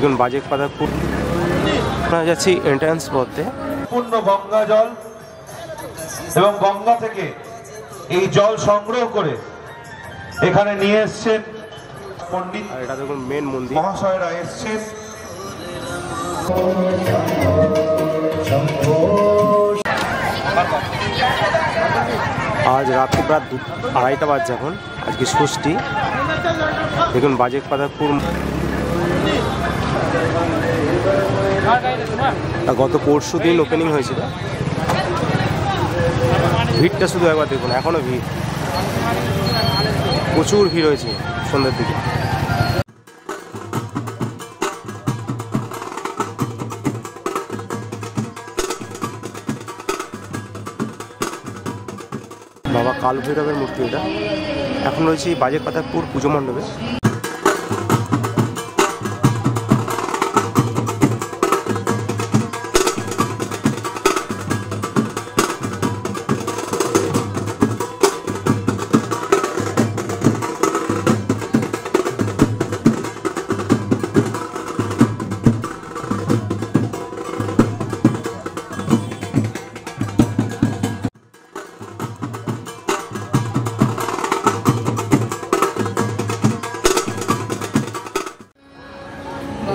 দেখুন বাজেক পাতাপুর যাচ্ছি এন্ট্রান্স পথে। পূর্ণ গঙ্গা জল এবং গঙ্গা থেকে এই জল সংগ্রহ করে এখানে নিয়ে এসছেন পণ্ডিত। আর এটা দেখুন মেন মন্দির, মহাশয়রা এসছেন। আজ রাত্রি প্রায় 2-2:30 বাজছে এখন, আজকে ষষ্ঠী। দেখুন বাজেক পাতাপুর গত পরশু দিন ওপেনিং হয়েছিল। ভিড়টা শুধু একবার দেখুন, এখনো ভিড়, প্রচুর ভিড় হয়েছে সন্ধ্যার দিকে। বাবা কাল ভৈরবের মূর্তি এটা। এখন রয়েছে বাজেক পাতাপুর পুজো মণ্ডপে।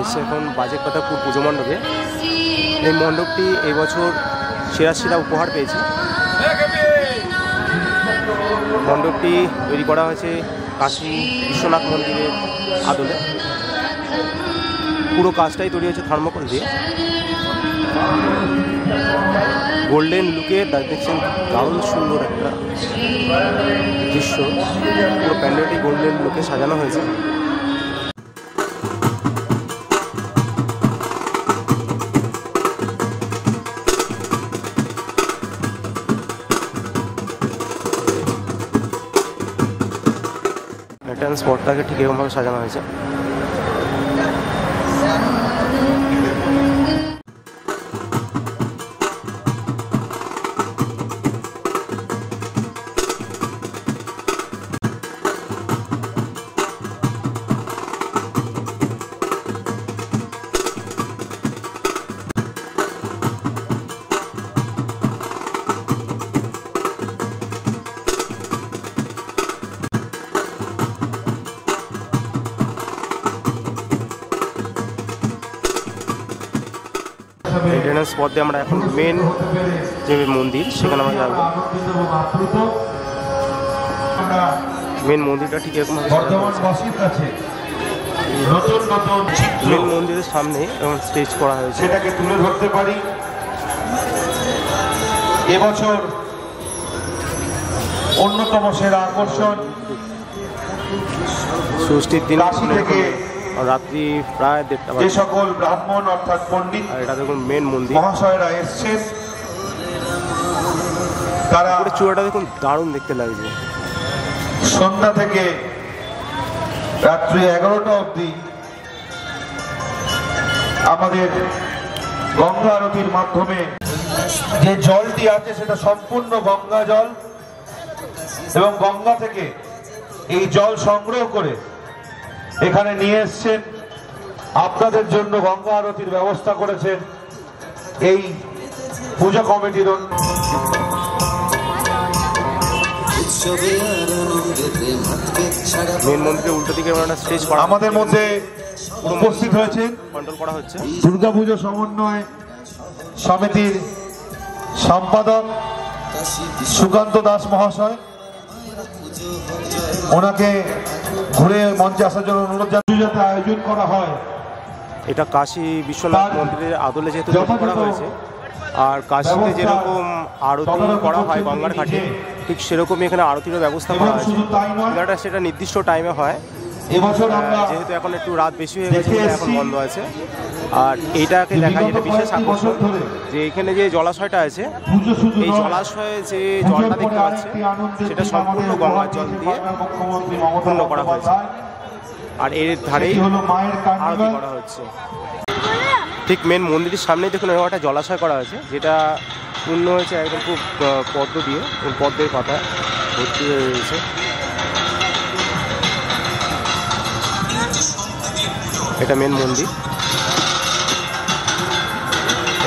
এসে এখন বাজেক পাতাপুর পুজো মণ্ডপে। এই মণ্ডপটি এই বছর সেরা উপহার পেয়েছে। মণ্ডপটি তৈরি করা হয়েছে কাশী বিশ্বনাথ মন্দিরের আদলে। পুরো কাজটাই তৈরি হয়েছে থার্মোকল দিয়ে। গোল্ডেন লুকে দেখছেন, দারুণ সুন্দর একটা দৃশ্য। পুরো প্যান্ডেলটি গোল্ডেন লুকে সাজানো হয়েছে। এন্ট্রান্স স্পটটাকে ঠিক এরকমভাবে সাজানো হয়েছে। এন্ট্রান্স স্পট দিয়ে আমরা এখন মেন যে মন্দির সেখানে আমরা যাবো। মেন মন্দিরটা ঠিক এরকম মেন মন্দিরের সামনে এবং স্টেজ করা হয়েছে, সেটাকে তুলে ধরতে পারি। এবছর অন্যতম সেরা আকর্ষণ ষষ্ঠীর দিন কাশী থেকে রাত্রি প্রায় 1:30 যে সকল ব্রাহ্মণ অর্থাৎ পণ্ডিত। আর এটা দেখুন মেন মন্দির, মহাশয়রা এসছেন। তারা চূড়াটা দেখুন দারুণ দেখতে লাগছে। সন্ধ্যা থেকে রাত্রি 11টা অবধি আমাদের গঙ্গা আরতির মাধ্যমে যে জলটি আছে সেটা সম্পূর্ণ গঙ্গা জল এবং গঙ্গা থেকে এই জল সংগ্রহ করে এখানে নিয়ে এসছেন। আপনাদের জন্য গঙ্গা আরতির ব্যবস্থা করেছেন এই পূজা কমিটির। মেন মন্দিরের উল্টো দিকে একটা স্টেজ করা, আমাদের মধ্যে উপস্থিত হয়েছেন কন্ট্রোল করা হচ্ছে দুর্গাপুজো সমন্বয় সমিতির সম্পাদক সুকান্ত দাস মহাশয়। ওনাকে ঘুরে মঞ্চে আসার জন্য অনুরোধ জানাতে আয়োজন করা হয়। এটা কাশী বিশ্বনাথ মন্দিরের আদলে যেহেতু তৈরি করা হয়েছে, আর কাশীতে যেরকম আরতি করা হয় গঙ্গার ঘাটে, ঠিক সেরকমই এখানে আরতিরও ব্যবস্থা করা হয়েছে। সেটা নির্দিষ্ট টাইমে হয়। যেহেতু এখন একটু রাত বেশি হয়ে গেছে, এখন বন্ধ আছে। আর এইটাকে দেখা যেটা বিশেষ আকর্ষণ, যে এখানে যে জলাশয়টা আছে, এই জলাশয়ে যে জলটা দেখতে পাচ্ছে সেটা সম্পূর্ণ গঙ্গার জল দিয়ে পূর্ণ করা হয়েছে। আর এর ধারেই আরতি করা হচ্ছে। ঠিক মেন মন্দিরের সামনেই দেখুন এরকম একটা জলাশয় করা হয়েছে, যেটা পূর্ণ হয়েছে একদম খুব পদ্ম দিয়ে, পদ্মের পাতা ভর্তি হয়ে রয়েছে। এটা মেন মন্দির।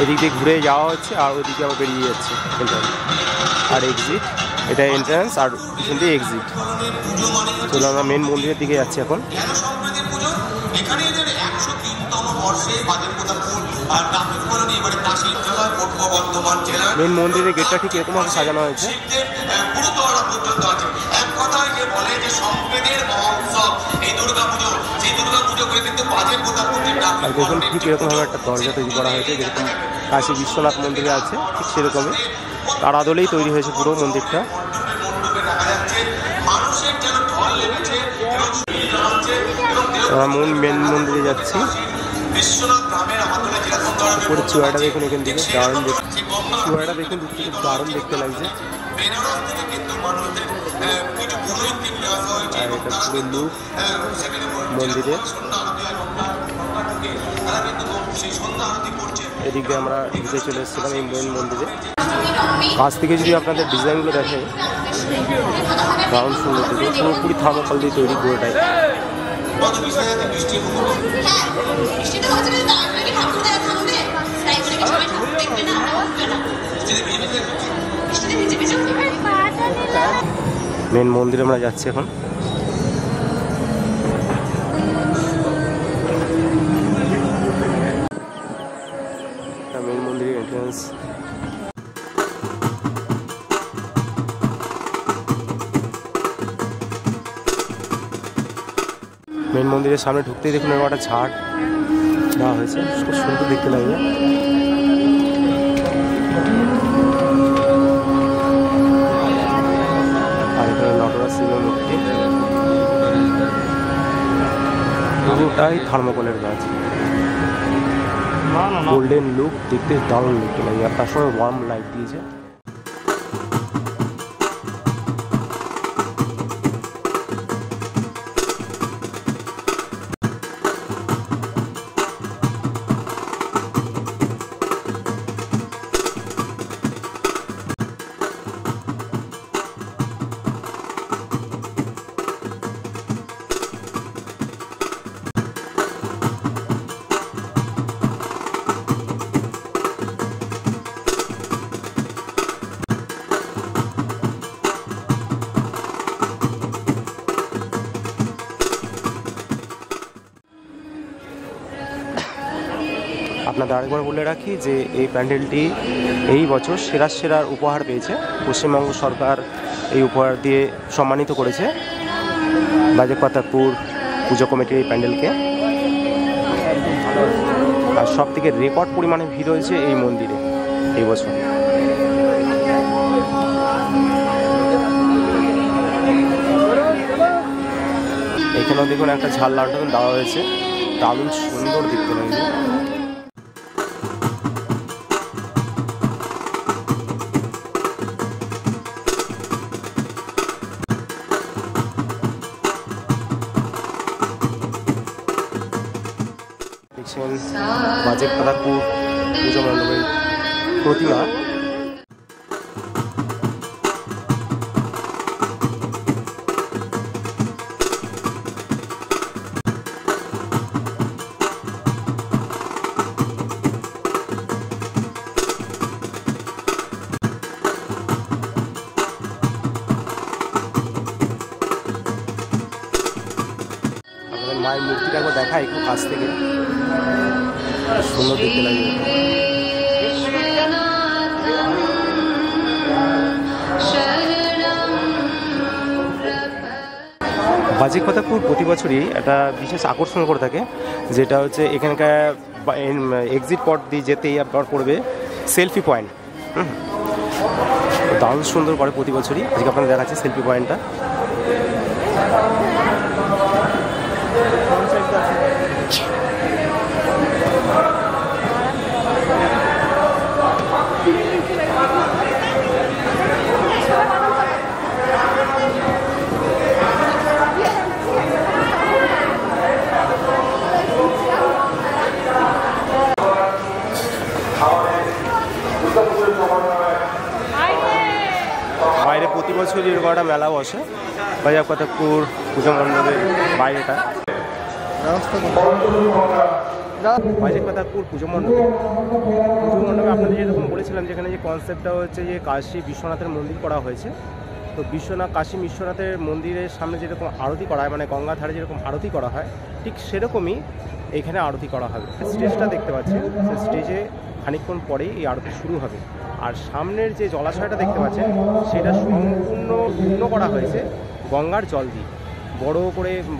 এদিক দিয়ে ঘুরে যাওয়া হচ্ছে আর ওইদিকে আবার বেরিয়ে যাচ্ছে এন্ট্রান্স আর এক্সিট, এটা এন্ট্রান্স আর পিছন দিয়ে এক্সিট। চলো আমরা মেন মন্দিরের দিকে যাচ্ছি এখন। মেন মন্দিরের গেটটা ঠিক এরকমভাবে সাজানো হয়েছে। আর দেখুন ঠিক এরকমভাবে একটা দরজা তৈরি করা হয়েছে, যেরকম কাশী বিশ্বনাথ মন্দিরে আছে ঠিক সেরকমই তার আদলেই তৈরি হয়েছে পুরো মন্দিরটা। আমরা মেন মন্দিরে যাচ্ছি। উপরে চূড়াটা দেখুন এখান থেকে দারুণ দেখতে, চূড়াটা দেখুন দূর থেকে দারুণ দেখতে লাগছে। আর এটা পুরো লুক মন্দিরে। এদিকে আমরা ঢুকে চলে এসেছিলাম এই মেন মন্দিরে। কাছ থেকে যদি আপনাদের ডিজাইনগুলো দেখে দারুণ সুন্দর, দেখুন পুরোপুরি থার্মোকল দিয়ে তৈরি পুরোটাই। মেন মন্দিরে আমরা যাচ্ছি এখন। মেন মন্দিরের এন্ট্রান্স। মেন মন্দিরের সামনে ঢুকতেই দেখুন এরকম একটা ঝাড় দেওয়া হয়েছে, খুব সুন্দর দেখতে লাগবে। আর এখানে নটরাজ শিবের মূর্তি, পুরোটাই থার্মোকলের কাজ, গোল্ডেন লুক, দেখতে দারুণ দেখতে লাগে। আর তার সঙ্গে ওয়ার্ম লাইট দিয়েছে। আপনাদের আরেকবার বলে রাখি যে এই প্যান্ডেলটি এই বছর সেরার উপহার পেয়েছে। পশ্চিমবঙ্গ সরকার এই উপহার দিয়ে সম্মানিত করেছে বাজেপাতাপুর পুজো কমিটির এই প্যান্ডেলকে। আর সব থেকে রেকর্ড পরিমাণে ভিড় হয়েছে এই মন্দিরে এই বছর। এখানেও দেখুন একটা ঝাল লালটন দেওয়া হয়েছে, দারুণ সুন্দর দেখতে লাগছে। দেখছেন বাজেপাতাপুর পুজো মণ্ডপের প্রতিমা। মায়ের মূর্তিটা একবার দেখা একটু কাছ থেকে, সুন্দর দেখতে লাগে। বাজেপাতাপুর প্রতি বছরই একটা বিশেষ আকর্ষণ করে থাকে, যেটা হচ্ছে এখানকার এক্সিট পথ দিয়ে যেতেই আপনার পড়বে সেলফি পয়েন্ট। দারুণ সুন্দর করে প্রতি বছরই, আজকে আপনারা দেখাচ্ছে সেলফি পয়েন্টটা। বাইরে প্রতি বছরই এরকম একটা মেলা বসে বাজেপাতাপুর পুজো মণ্ডপের বাইরেটা। পাতাপুর পুজো মণ্ডপে আপনাদের যেরকম বলেছিলাম, যেখানে যে কনসেপ্টটা হচ্ছে যে কাশী বিশ্বনাথের মন্দির করা হয়েছে। তো কাশী বিশ্বনাথের মন্দিরের সামনে যেরকম আরতি করা হয়, মানে গঙ্গার ধারে যেরকম আরতি করা হয়, ঠিক সেরকমই এখানে আরতি করা হবে। স্টেজটা দেখতে পাচ্ছেন, সেই স্টেজে খানিকক্ষণ পরেই এই আরতি শুরু হবে। আর সামনের যে জলাশয়টা দেখতে পাচ্ছেন, সেটা সম্পূর্ণ পূর্ণ করা হয়েছে গঙ্গার জল দিয়ে।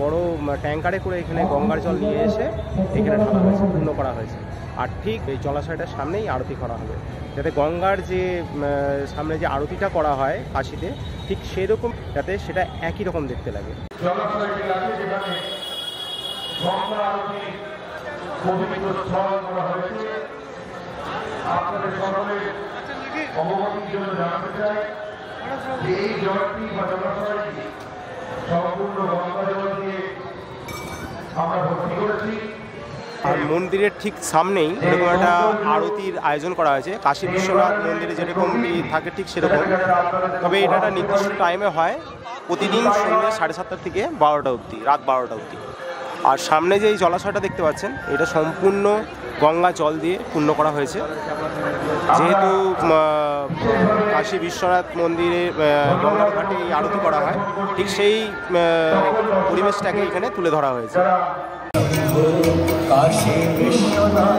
বড় ট্যাঙ্কারে করে এখানে গঙ্গার জল নিয়ে এসে এখানে ঢালা হয়েছে, পূর্ণ করা হয়েছে। আর ঠিক এই জলাশয়টার সামনেই আরতি করা হবে, যাতে গঙ্গার যে সামনে যে আরতিটা করা হয় কাশীতে, ঠিক সেরকম যাতে সেটা একই রকম দেখতে লাগে। আর মন্দিরের ঠিক সামনেই এরকম একটা আরতির আয়োজন করা হয়েছে, কাশী বিশ্বনাথ মন্দিরে যেরকম থাকে ঠিক সেরকম। তবে এটা একটা নির্দিষ্ট টাইমে হয়, প্রতিদিন সন্ধ্যে 7:30 থেকে 12টা অবধি, রাত 12টা অবধি। আর সামনে যে এই জলাশয়টা দেখতে পাচ্ছেন, এটা সম্পূর্ণ গঙ্গা জল দিয়ে পূর্ণ করা হয়েছে। যেহেতু কাশী বিশ্বনাথ মন্দিরে গঙ্গার ঘাটে এই আরতি করা হয়, ঠিক সেই পরিবেশটাকে এখানে তুলে ধরা হয়েছে। কাশী বিশ্বনাথ